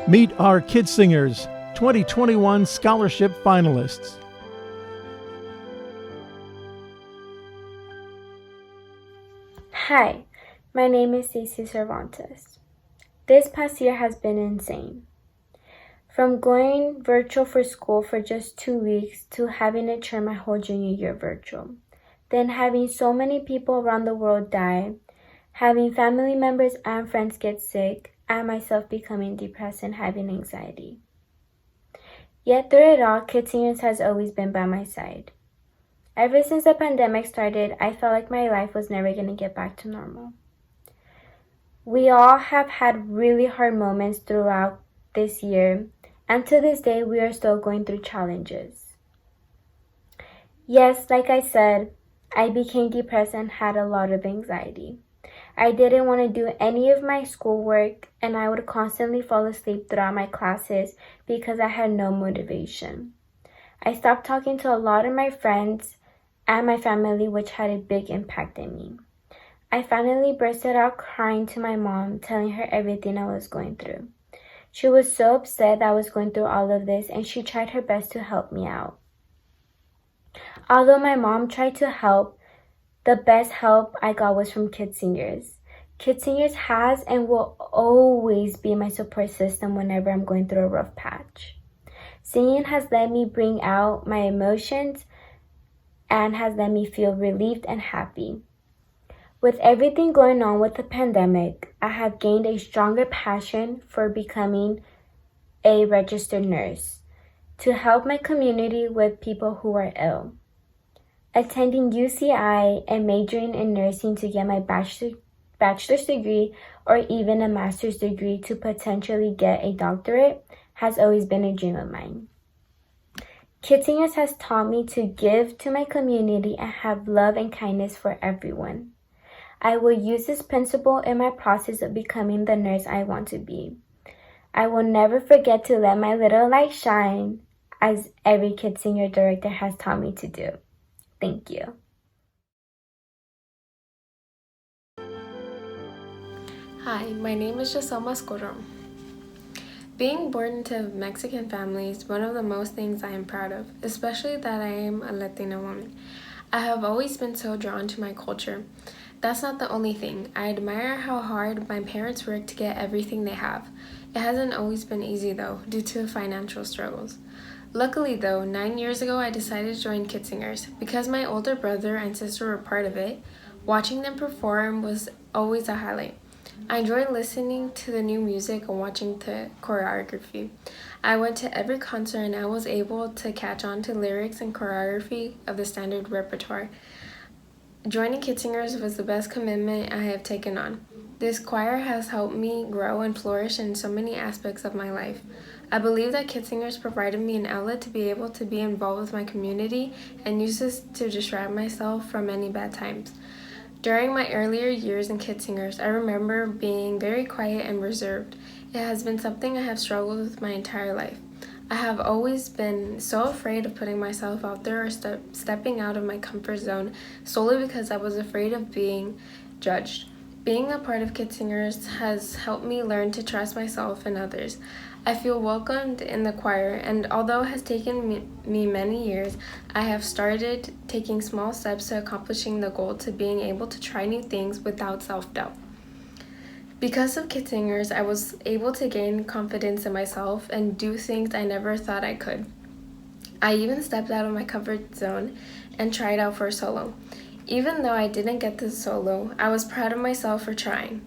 Meet our KidSingers 2021 Scholarship Finalists. Hi, my name is Stacey Cervantes. This past year has been insane. From going virtual for school for just 2 weeks to having to turn my whole junior year virtual. Then having so many people around the world die, having family members and friends get sick, and myself becoming depressed and having anxiety. Yet through it all, KidSingers has always been by my side. Ever since the pandemic started, I felt like my life was never going to get back to normal. We all have had really hard moments throughout this year, and to this day, we are still going through challenges. Yes, like I said, I became depressed and had a lot of anxiety. I didn't want to do any of my schoolwork, and I would constantly fall asleep throughout my classes because I had no motivation. I stopped talking to a lot of my friends and my family, which had a big impact on me. I finally bursted out crying to my mom, telling her everything I was going through. She was so upset that I was going through all of this, and she tried her best to help me out. Although my mom tried to help, the best help I got was from KidSingers. KidSingers has and will always be my support system whenever I'm going through a rough patch. Singing has let me bring out my emotions and has let me feel relieved and happy. With everything going on with the pandemic, I have gained a stronger passion for becoming a registered nurse to help my community with people who are ill. Attending UCI and majoring in nursing to get my bachelor's degree or even a master's degree to potentially get a doctorate has always been a dream of mine. KidSingers has taught me to give to my community and have love and kindness for everyone. I will use this principle in my process of becoming the nurse I want to be. I will never forget to let my little light shine, as every KidSinger director has taught me to do. Thank you. Hi, my name is Giselle Mascoro. Being born into a Mexican family is one of the most things I am proud of, especially that I am a Latina woman. I have always been so drawn to my culture. That's not the only thing. I admire how hard my parents work to get everything they have. It hasn't always been easy though, due to financial struggles. Luckily though, 9 years ago I decided to join KidSingers. Because my older brother and sister were part of it, watching them perform was always a highlight. I enjoy listening to the new music and watching the choreography. I went to every concert and I was able to catch on to lyrics and choreography of the standard repertoire. Joining KidSingers was the best commitment I have taken on. This choir has helped me grow and flourish in so many aspects of my life. I believe that KidSingers provided me an outlet to be able to be involved with my community and use this to distract myself from many bad times. During my earlier years in KidSingers, I remember being very quiet and reserved. It has been something I have struggled with my entire life. I have always been so afraid of putting myself out there or stepping out of my comfort zone solely because I was afraid of being judged. Being a part of KidSingers has helped me learn to trust myself and others. I feel welcomed in the choir, and although it has taken me many years, I have started taking small steps to accomplishing the goal to being able to try new things without self-doubt. Because of KidSingers, I was able to gain confidence in myself and do things I never thought I could. I even stepped out of my comfort zone and tried out for a solo. Even though I didn't get the solo, I was proud of myself for trying.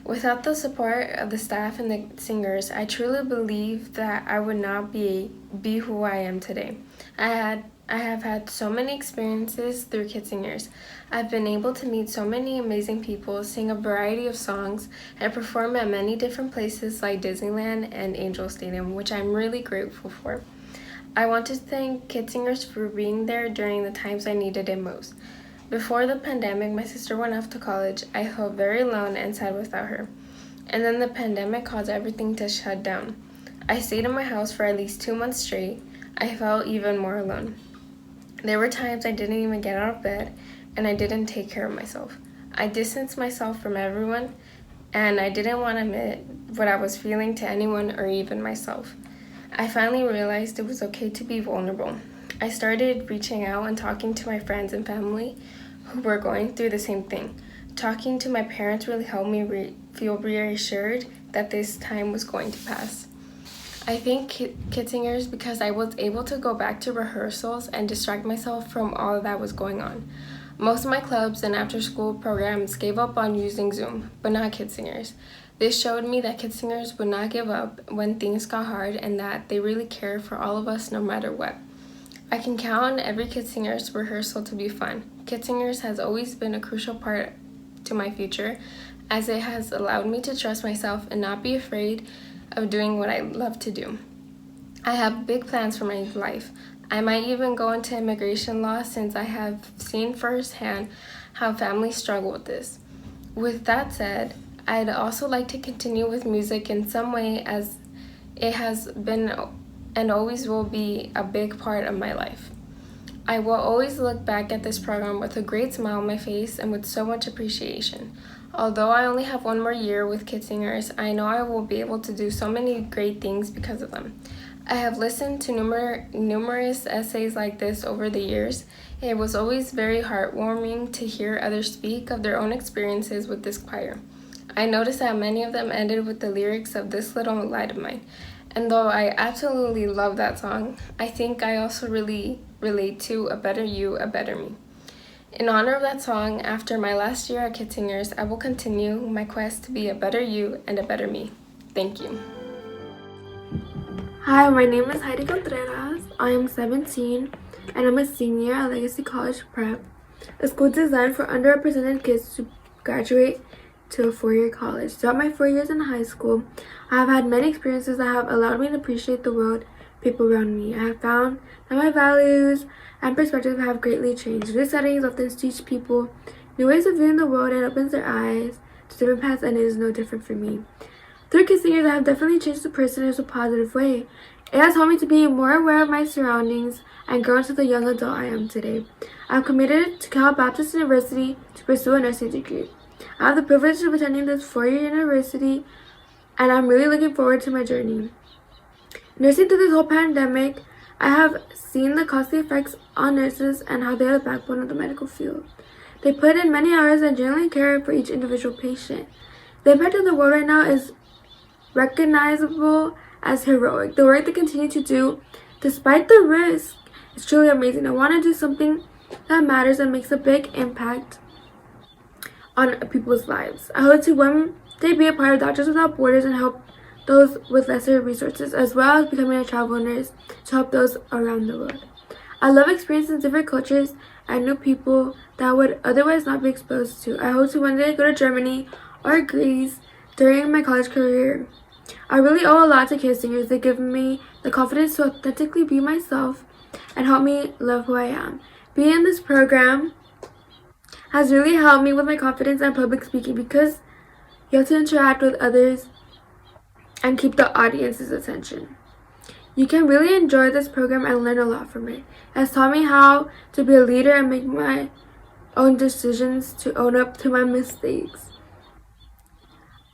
Without the support of the staff and the singers, I truly believe that I would not be who I am today. I have had so many experiences through KidSingers. I've been able to meet so many amazing people, sing a variety of songs, and perform at many different places like Disneyland and Angel Stadium, which I'm really grateful for. I want to thank KidSingers for being there during the times I needed it most. Before the pandemic, my sister went off to college. I felt very alone and sad without her. And then the pandemic caused everything to shut down. I stayed in my house for at least 2 months straight. I felt even more alone. There were times I didn't even get out of bed and I didn't take care of myself. I distanced myself from everyone and I didn't want to admit what I was feeling to anyone or even myself. I finally realized it was okay to be vulnerable. I started reaching out and talking to my friends and family who were going through the same thing. Talking to my parents really helped me feel reassured that this time was going to pass. I thank KidSingers because I was able to go back to rehearsals and distract myself from all that was going on. Most of my clubs and after-school programs gave up on using Zoom, but not KidSingers. This showed me that KidSingers would not give up when things got hard and that they really care for all of us no matter what. I can count on every KidSingers rehearsal to be fun. KidSingers has always been a crucial part to my future, as it has allowed me to trust myself and not be afraid of doing what I love to do. I have big plans for my life. I might even go into immigration law since I have seen firsthand how families struggle with this. With that said, I'd also like to continue with music in some way, as it has been and always will be a big part of my life. I will always look back at this program with a great smile on my face and with so much appreciation. Although I only have one more year with KidSingers, I know I will be able to do so many great things because of them. I have listened to numerous essays like this over the years. It was always very heartwarming to hear others speak of their own experiences with this choir. I noticed that many of them ended with the lyrics of This Little Light of Mine. And though I absolutely love that song, I think I also really relate to A Better You, A Better Me. In honor of that song, after my last year at KidSingers, I will continue my quest to be a better you and a better me. Thank you. Hi, my name is Heidi Contreras. I am 17 and I'm a senior at Legacy College Prep, a school designed for underrepresented kids to graduate to a four-year college. Throughout my 4 years in high school, I have had many experiences that have allowed me to appreciate the world, people around me. I have found that my values and perspectives have greatly changed. New settings often teach people new ways of viewing the world and opens their eyes to different paths, and it is no different for me. Through KidSingers, I have definitely changed the person in a positive way. It has helped me to be more aware of my surroundings and grow into the young adult I am today. I am committed to Cal Baptist University to pursue a nursing degree. I have the privilege of attending this four-year university, and I'm really looking forward to my journey. Nursing through this whole pandemic, I have seen the costly effects on nurses and how they are the backbone of the medical field. They put in many hours and genuinely care for each individual patient. The impact of the world right now is recognizable as heroic. The work they continue to do, despite the risk, is truly amazing. I want to do something that matters and makes a big impact on people's lives. I hope to one day be a part of Doctors Without Borders and help those with lesser resources, as well as becoming a travel nurse to help those around the world. I love experiencing different cultures and new people that I would otherwise not be exposed to. I hope to one day go to Germany or Greece during my college career. I really owe a lot to KidSingers. They give me the confidence to authentically be myself and help me love who I am. Being in this program has really helped me with my confidence and public speaking, because you have to interact with others and keep the audience's attention. You can really enjoy this program and learn a lot from it. It has taught me how to be a leader and make my own decisions, to own up to my mistakes.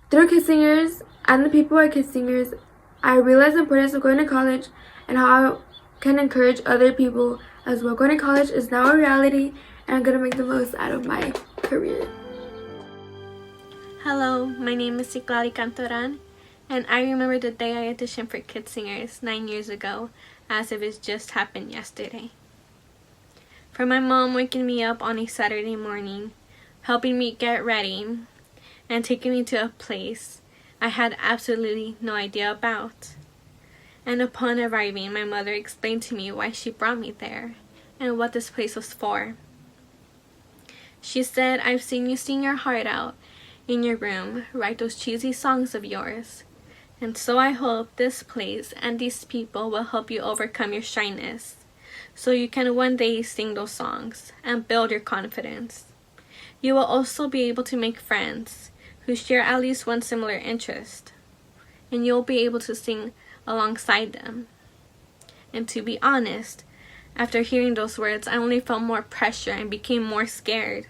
Through KidSingers and the people at KidSingers, I realized the importance of going to college and how I can encourage other people as well. Going to college is now a reality, and I'm going to make the most out of my career. Hello, my name is Ciclali Cantoran, and I remember the day I auditioned for KidSingers 9 years ago as if it just happened yesterday. For my mom waking me up on a Saturday morning, helping me get ready, and taking me to a place I had absolutely no idea about. And upon arriving, my mother explained to me why she brought me there and what this place was for. She said, "I've seen you sing your heart out in your room, write those cheesy songs of yours. And so I hope this place and these people will help you overcome your shyness, so you can one day sing those songs and build your confidence. You will also be able to make friends who share at least one similar interest, and you'll be able to sing alongside them." And to be honest, after hearing those words, I only felt more pressure and became more scared.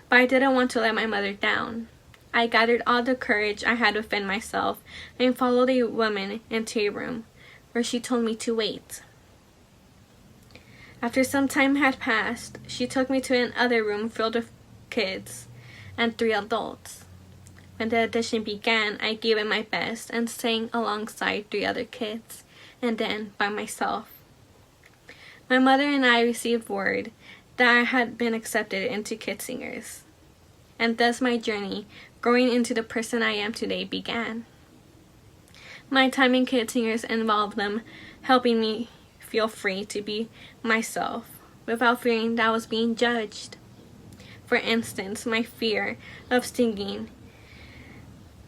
But I didn't want to let my mother down. I gathered all the courage I had within myself and followed a woman into a room where she told me to wait. After some time had passed, she took me to another room filled with kids and 3 adults. When the audition began, I gave it my best and sang alongside 3 other kids, and then by myself. My mother and I received word that I had been accepted into KidSingers, and thus my journey growing into the person I am today began. My time in KidSingers involved them helping me feel free to be myself without fearing that I was being judged. For instance, my fear of singing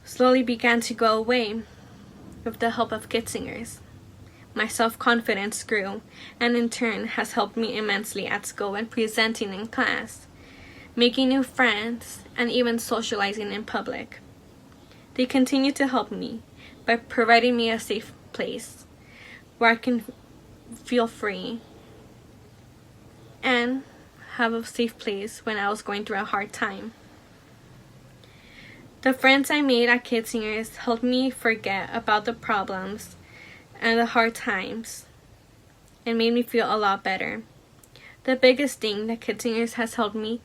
slowly began to go away with the help of KidSingers. My self-confidence grew, and in turn has helped me immensely at school when presenting in class, making new friends, and even socializing in public. They continue to help me by providing me a safe place where I can feel free and have a safe place when I was going through a hard time. The friends I made at KidSingers helped me forget about the problems and the hard times and made me feel a lot better. The biggest thing that KidSingers has helped me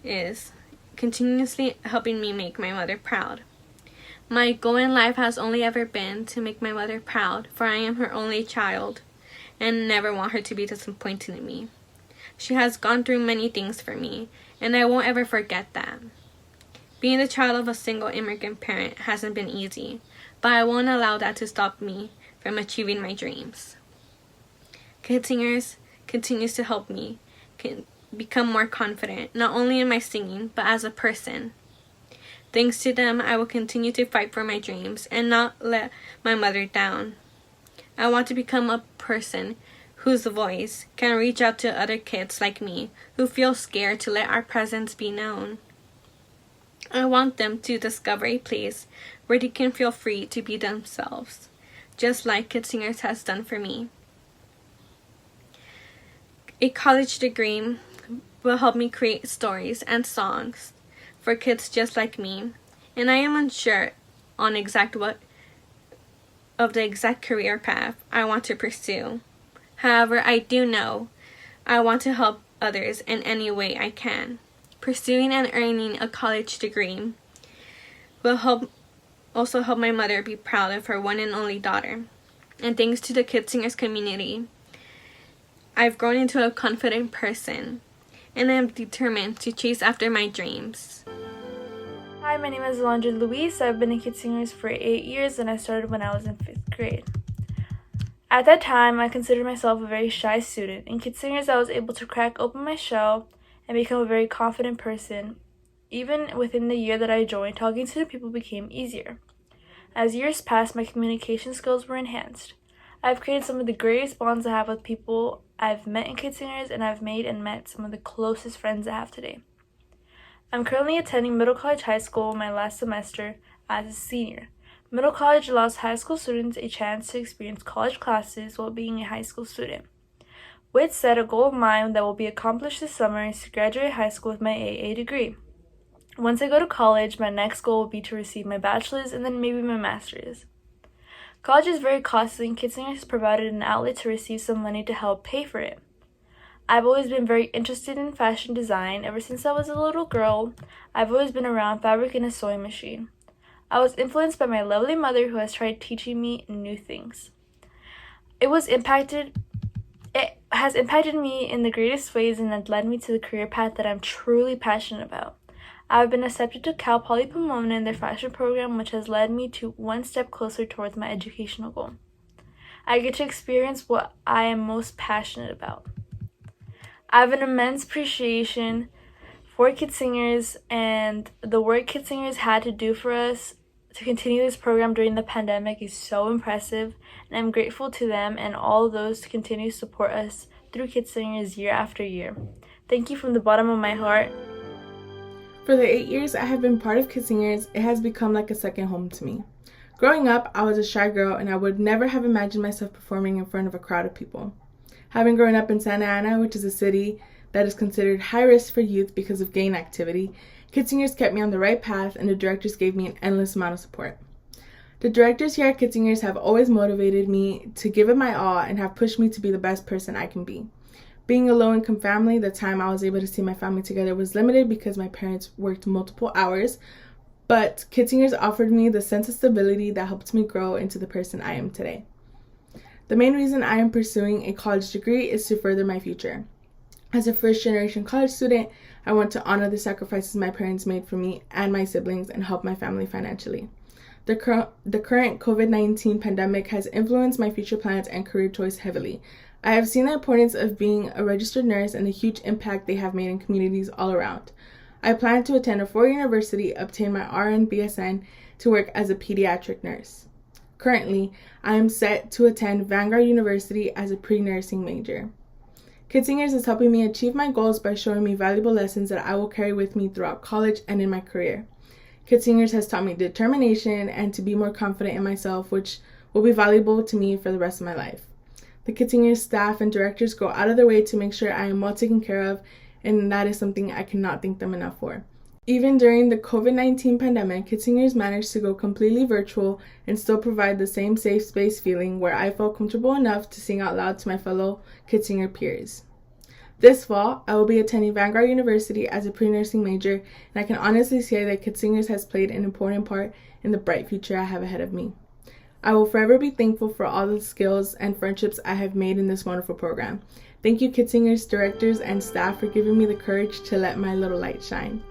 is continuously helping me make my mother proud. My goal in life has only ever been to make my mother proud, for I am her only child and never want her to be disappointed in me. She has gone through many things for me, and I won't ever forget that. Being the child of a single immigrant parent hasn't been easy, but I won't allow that to stop me from achieving my dreams. KidSingers continues to help me become more confident, not only in my singing, but as a person. Thanks to them, I will continue to fight for my dreams and not let my mother down. I want to become a person whose voice can reach out to other kids like me who feel scared to let our presence be known. I want them to discover a place where they can feel free to be themselves, just like KidSingers has done for me. A college degree will help me create stories and songs for kids just like me, and I am unsure on the exact career path I want to pursue. However, I do know I want to help others in any way I can. Pursuing and earning a college degree will also help my mother be proud of her one and only daughter. And thanks to the KidSingers community, I've grown into a confident person, and I am determined to chase after my dreams. Hi, my name is Alondra Louise. I've been in KidSingers for 8 years, and I started when I was in 5th grade. At that time, I considered myself a very shy student. In KidSingers, I was able to crack open my shell and become a very confident person. Even within the year that I joined, talking to the people became easier. As years passed, my communication skills were enhanced. I've created some of the greatest bonds I have with people I've met in KidSingers, and I've made and met some of the closest friends I have today. I'm currently attending Middle College High School my last semester as a senior. Middle College allows high school students a chance to experience college classes while being a high school student. With said, a goal of mine that will be accomplished this summer is to graduate high school with my AA degree. Once I go to college, my next goal will be to receive my bachelor's and then maybe my master's. College is very costly, and KidSingers has provided an outlet to receive some money to help pay for it. I've always been very interested in fashion design. Ever since I was a little girl, I've always been around fabric and a sewing machine. I was influenced by my lovely mother, who has tried teaching me new things. It has impacted me in the greatest ways and has led me to the career path that I'm truly passionate about. I've been accepted to Cal Poly Pomona in their fashion program, which has led me to one step closer towards my educational goal. I get to experience what I am most passionate about. I have an immense appreciation for KidSingers and the work KidSingers had to do for us to continue this program during the pandemic is so impressive, and I'm grateful to them and all of those to continue to support us through KidSingers year after year. Thank you from the bottom of my heart. For the 8 years I have been part of KidSingers, it has become like a second home to me. Growing up, I was a shy girl, and I would never have imagined myself performing in front of a crowd of people. Having grown up in Santa Ana, which is a city that is considered high risk for youth because of gang activity, KidSingers kept me on the right path, and the directors gave me an endless amount of support. The directors here at KidSingers have always motivated me to give it my all and have pushed me to be the best person I can be. Being a low-income family, the time I was able to see my family together was limited because my parents worked multiple hours, but KidSingers offered me the sense of stability that helped me grow into the person I am today. The main reason I am pursuing a college degree is to further my future. As a first-generation college student, I want to honor the sacrifices my parents made for me and my siblings and help my family financially. The current COVID-19 pandemic has influenced my future plans and career choice heavily. I have seen the importance of being a registered nurse and the huge impact they have made in communities all around. I plan to attend a 4-year university, obtain my RN BSN to work as a pediatric nurse. Currently, I am set to attend Vanguard University as a pre-nursing major. KidSingers is helping me achieve my goals by showing me valuable lessons that I will carry with me throughout college and in my career. KidSingers has taught me determination and to be more confident in myself, which will be valuable to me for the rest of my life. The KidSingers staff and directors go out of their way to make sure I am well taken care of, and that is something I cannot thank them enough for. Even during the COVID-19 pandemic, KidSingers managed to go completely virtual and still provide the same safe space feeling where I felt comfortable enough to sing out loud to my fellow KidSinger peers. This fall, I will be attending Vanguard University as a pre-nursing major, and I can honestly say that KidSingers has played an important part in the bright future I have ahead of me. I will forever be thankful for all the skills and friendships I have made in this wonderful program. Thank you, KidSingers, directors, and staff for giving me the courage to let my little light shine.